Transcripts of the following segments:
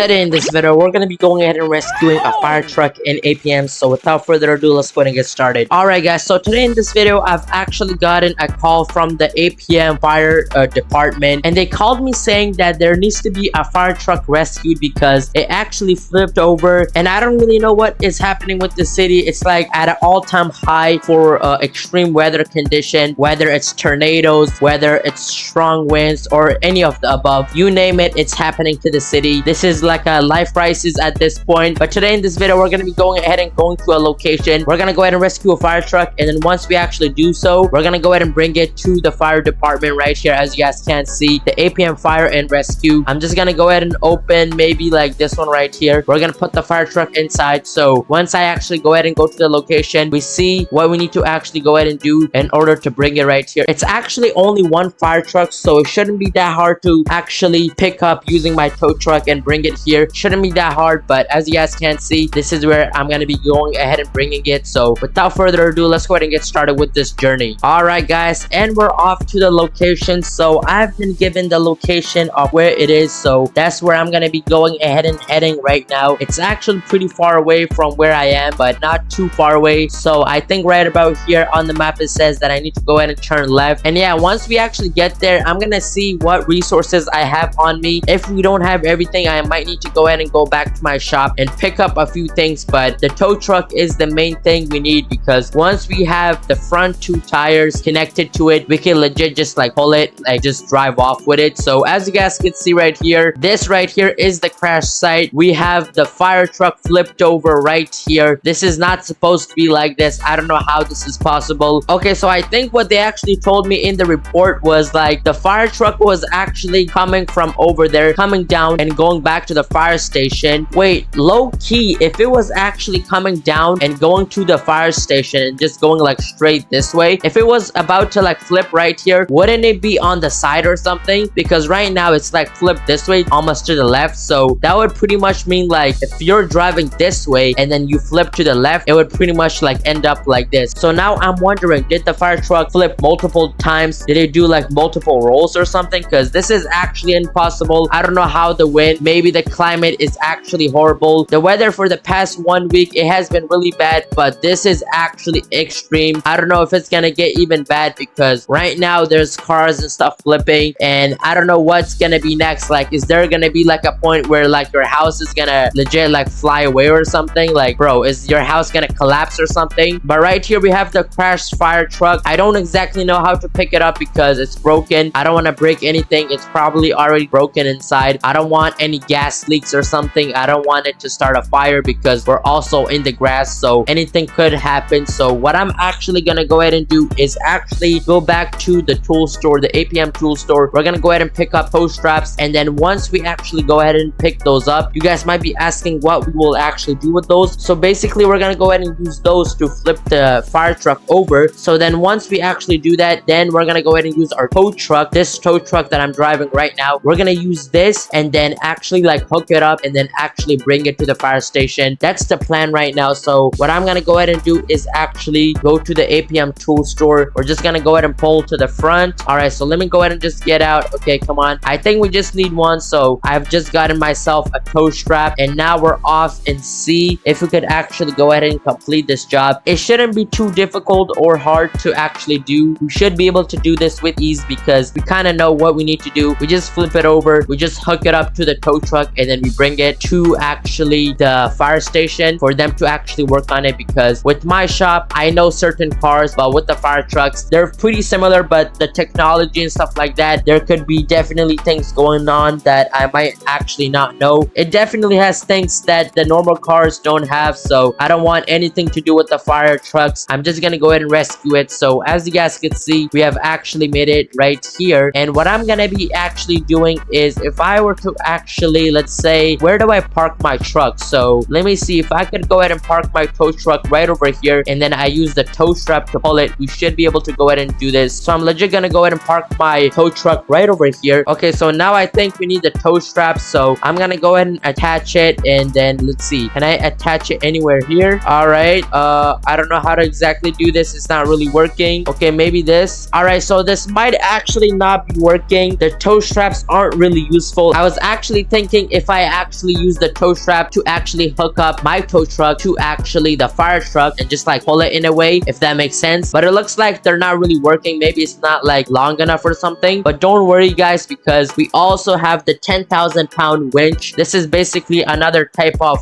today in this video, we're going to be going ahead and rescuing a fire truck in APM. So without further ado, let's go ahead and get started. Alright guys, so today in this video, I've actually gotten a call from the APM fire department. And they called me saying that there needs to be a fire truck rescued because it actually flipped over. And I don't really know what is happening with the city. It's like at an all-time high for extreme weather condition, whether it's tornadoes, whether it's strong winds, or any of the above. You name it, it's happening to the city. This is like a life crisis at this point. But today in this video, we're going to be going ahead and going to a location. We're going to go ahead and rescue a fire truck. And then once we actually do so, we're going to go ahead and bring it to the fire department right here. As you guys can see, the APM fire and rescue. I'm just going to go ahead and open maybe like this one right here. We're going to put the fire truck inside. So once I actually go ahead and go to the location, we see what we need to actually go ahead and do in order to bring it right here. It's actually only one fire truck, so it shouldn't be that hard to actually pick up using my tow truck and bring it here. Shouldn't be that hard, but as you guys can see, this is where I'm gonna be going ahead and bringing it. So without further ado, let's go ahead and get started with this journey. All right guys, and we're off to the location. So I've been given the location of where it is, so that's where I'm gonna be going ahead and heading right now. It's actually pretty far away from where I am, but not too far away. So I think right about here on the map it says that I need to go ahead and turn left. And yeah, once we actually get there, I'm gonna see what resources I have on me. If we don't have everything, I might need to go ahead and go back to my shop and pick up a few things, but the tow truck is the main thing we need, because once we have the front two tires connected to it, we can legit just like pull it, like just drive off with it. So as you guys can see right here, this right here is the crash site. We have the fire truck flipped over right here. This is not supposed to be like this. I don't know how this is possible. Okay, so I think what they actually told me in the report was like the fire truck was actually coming from over there, coming down and going back to the fire station. Wait, low key, if it was actually coming down and going to the fire station and just going like straight this way, if it was about to like flip right here, wouldn't it be on the side or something? Because right now it's like flipped this way, almost to the left. So that would pretty much mean like if you're driving this way and then you flip to the left, it would pretty much like end up like this. So now I'm wondering, did the fire truck flip multiple times? Did it do like multiple rolls or something? Because this is actually impossible. I don't know how the wind, maybe the climate is actually horrible. The weather for the past 1 week, it has been really bad, but this is actually extreme. I don't know if it's gonna get even bad, because right now there's cars and stuff flipping, and I don't know what's gonna be next. Like, is there gonna be like a point where like your house is gonna legit like fly away or something? Like, bro, is your house gonna collapse or something? But right here we have the crashed fire truck. I don't exactly know how to pick it up because it's broken. I don't want to break anything. It's probably already broken inside. I don't want any gas leaks or something. I don't want it to start a fire because we're also in the grass, so anything could happen. So what I'm actually gonna go ahead and do is actually go back to the tool store, the APM tool store. We're gonna go ahead and pick up tow straps, and then once we actually go ahead and pick those up, you guys might be asking what we will actually do with those. So basically we're gonna go ahead and use those to flip the fire truck over. So then once we actually do that, then we're gonna go ahead and use our tow truck, this tow truck that I'm driving right now. We're gonna use this and then actually like hook it up and then actually bring it to the fire station. That's the plan right now. So what I'm gonna go ahead and do is actually go to the APM tool store. We're just gonna go ahead and pull to the front. All right, so let me go ahead and just get out. Okay, come on. I think we just need one. So I've just gotten myself a tow strap, and now we're off and see if we could actually go ahead and complete this job. It shouldn't be too difficult or hard to actually do. We should be able to do this with ease because we kind of know what we need to do. We just flip it over, we just hook it up to the tow truck, and then we bring it to actually the fire station for them to actually work on it. Because with my shop, I know certain cars, but with the fire trucks, they're pretty similar, but the technology and stuff like that, there could be definitely things going on that I might actually not know. It definitely has things that the normal cars don't have, so I don't want anything to do with the fire trucks. I'm just gonna go ahead and rescue it. So as you guys can see, we have actually made it right here. And what I'm gonna be actually doing is, if I were to actually, let's say, where do I park my truck? So let me see if I could go ahead and park my tow truck right over here, and then I use the tow strap to pull it. We should be able to go ahead and do this. So I'm legit gonna go ahead and park my tow truck right over here. Okay, so now I think we need the tow strap, so I'm gonna go ahead and attach it, and then let's see, can I attach it anywhere here? All right, I don't know how to exactly do this. It's not really working. Okay, maybe this. All right, so this might actually not be working. The tow straps aren't really useful. I was actually thinking if I actually use the tow strap to actually hook up my tow truck to actually the fire truck and just like pull it in a way, if that makes sense. But it looks like they're not really working. Maybe it's not like long enough or something. But don't worry guys, because we also have the 10,000-pound winch. This is basically another type of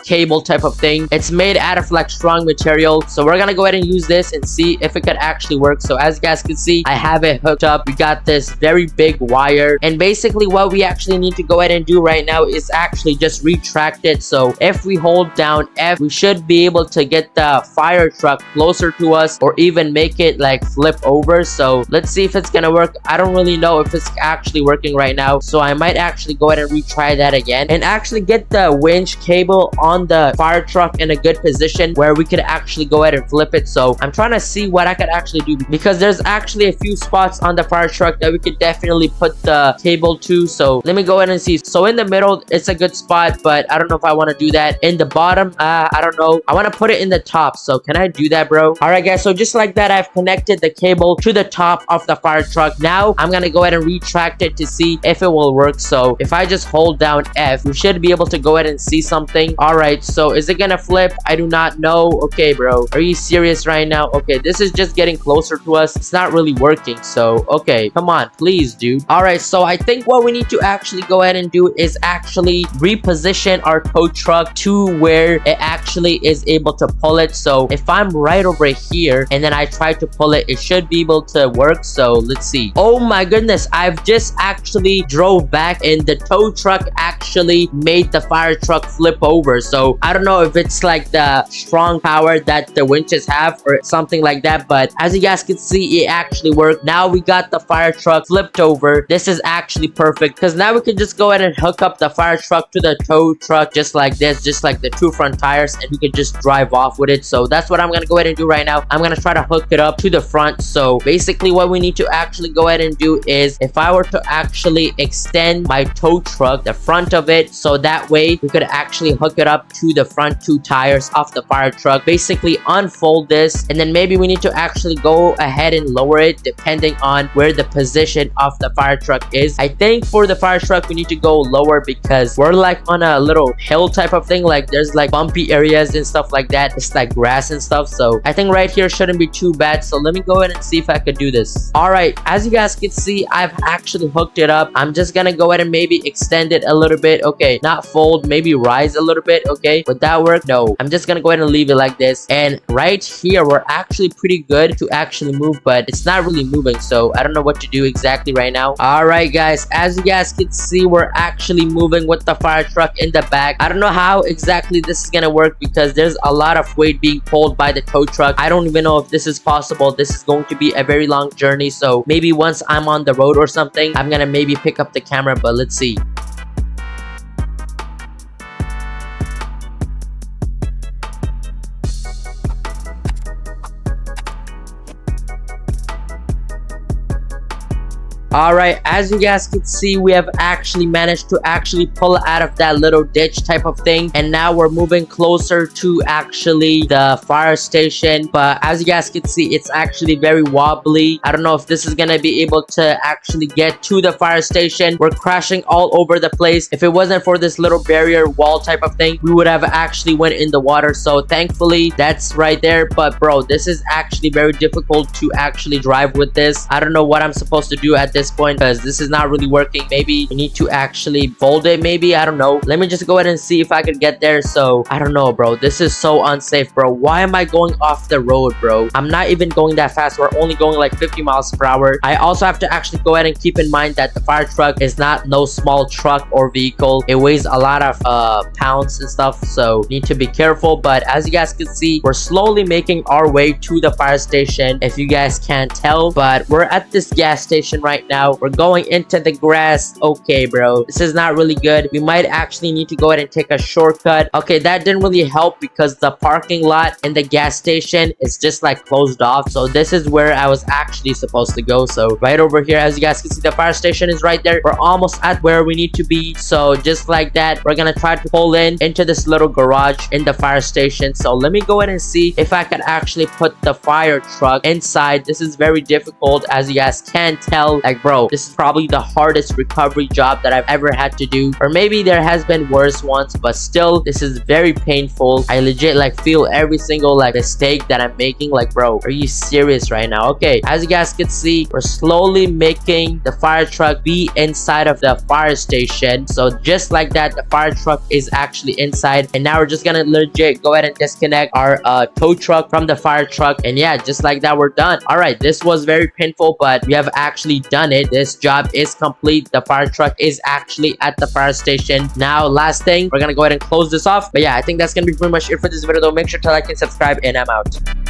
cable type of thing. It's made out of like strong material. So we're gonna go ahead and use this and see if it could actually work. So as you guys can see, I have it hooked up. We got this very big wire, and basically what we actually need to go ahead and do right now is actually just retract it. So if we hold down F, we should be able to get the fire truck closer to us, or even make it like flip over. So let's see if it's gonna work. I don't really know if it's actually working right now, so I might actually go ahead and retry that again and actually get the winch cable on the fire truck in a good position where we could actually go ahead and flip it. So I'm trying to see what I could actually do, because there's actually a few spots on the fire truck that we could definitely put the cable to. So let me go ahead and see. So in the middle, it's a good spot, but I don't know if I want to do that. In the bottom, I don't know. I want to put it in the top. So can I do that, bro? All right, guys. So just like that, I've connected the cable to the top of the fire truck. Now I'm gonna go ahead and retract it to see if it will work. So if I just hold down F, we should be able to go ahead and see something. All right. So is it gonna flip? I do not know. Okay, bro. Are you serious right now? Okay, this is just getting closer to us. It's not really working. So okay, come on, please, dude. All right. So I think what we need to actually go ahead and do is actually reposition our tow truck to where it actually is able to pull it. So if I'm right over here and then I try to pull it, it should be able to work. So let's see. Oh my goodness, I've just actually drove back and the tow truck actually made the fire truck flip over. So I don't know if it's like the strong power that the winches have or something like that, but as you guys can see, it actually worked. Now we got the fire truck flipped over. This is actually perfect, because now we can just go ahead and hook up the fire truck to the tow truck just like this, just like the two front tires, and we can just drive off with it. So that's what I'm gonna go ahead and do right now. I'm gonna try to hook it up to the front. So basically what we need to actually go ahead and do is, if I were to actually extend my tow truck, the front of it, so that way we could actually hook it up to the front two tires of the fire truck, basically unfold this, and then maybe we need to actually go ahead and lower it depending on where the position of the fire truck is. I think for the fire truck we need to go lower because we're like on a little hill type of thing, like there's like bumpy areas and stuff like that. It's like grass and stuff, so I think right here shouldn't be too bad. So let me go ahead and see if I could do this. All right, as you guys can see, I've actually hooked it up. I'm just gonna go ahead and maybe extend it a little bit. Okay, not fold, maybe rise a little bit. Okay, would that work? No, I'm just gonna go ahead and leave it like this. And right here we're actually pretty good to actually move, but it's not really moving, so I don't know what to do exactly right now. All right guys, as you guys can see, we're actually moving with the fire truck in the back. I don't know how exactly this is gonna work because there's a lot of weight being pulled by the tow truck. I don't even know if this is possible. This is going to be a very long journey, so maybe once I'm on the road or something, I'm gonna maybe pick up the camera, but let's see. Alright, as you guys can see, we have actually managed to actually pull out of that little ditch type of thing, and now we're moving closer to actually the fire station. But as you guys can see, it's actually very wobbly. I don't know if this is gonna be able to actually get to the fire station. We're crashing all over the place. If it wasn't for this little barrier wall type of thing, we would have actually went in the water. So thankfully that's right there. But bro, this is actually very difficult to actually drive with this. I don't know what I'm supposed to do at this point because this is not really working. Maybe we need to actually fold it, maybe, I don't know. Let me just go ahead and see if I could get there. So I don't know, bro, this is so unsafe, bro. Why am I going off the road, bro? I'm not even going that fast. We're only going like 50 miles per hour. I also have to actually go ahead and keep in mind that the fire truck is not no small truck or vehicle. It weighs a lot of pounds and stuff, so need to be careful. But as you guys can see, we're slowly making our way to the fire station, if you guys can't tell. But we're at this gas station right now. We're going into the grass. Okay, bro, this is not really good. We might actually need to go ahead and take a shortcut. Okay, that didn't really help because the parking lot and the gas station is just like closed off. So this is where I was actually supposed to go. So right over here, as you guys can see, the fire station is right there. We're almost at where we need to be. So just like that, we're gonna try to pull in into this little garage in the fire station. So let me go ahead and see if I can actually put the fire truck inside. This is very difficult, as you guys can tell. Like bro, this is probably the hardest recovery job that I've ever had to do. Or maybe there has been worse ones, but still, this is very painful. I legit like feel every single like mistake that I'm making. Like, bro, are you serious right now? Okay, as you guys can see, we're slowly making the fire truck be inside of the fire station. So just like that, the fire truck is actually inside, and now we're just gonna legit go ahead and disconnect our tow truck from the fire truck, and yeah, just like that, we're done. All right, this was very painful, but we have actually done it. This job is complete. The fire truck is actually at the fire station. Now, last thing, we're gonna go ahead and close this off. But yeah, I think that's gonna be pretty much it for this video though. Make sure to like and subscribe, and I'm out.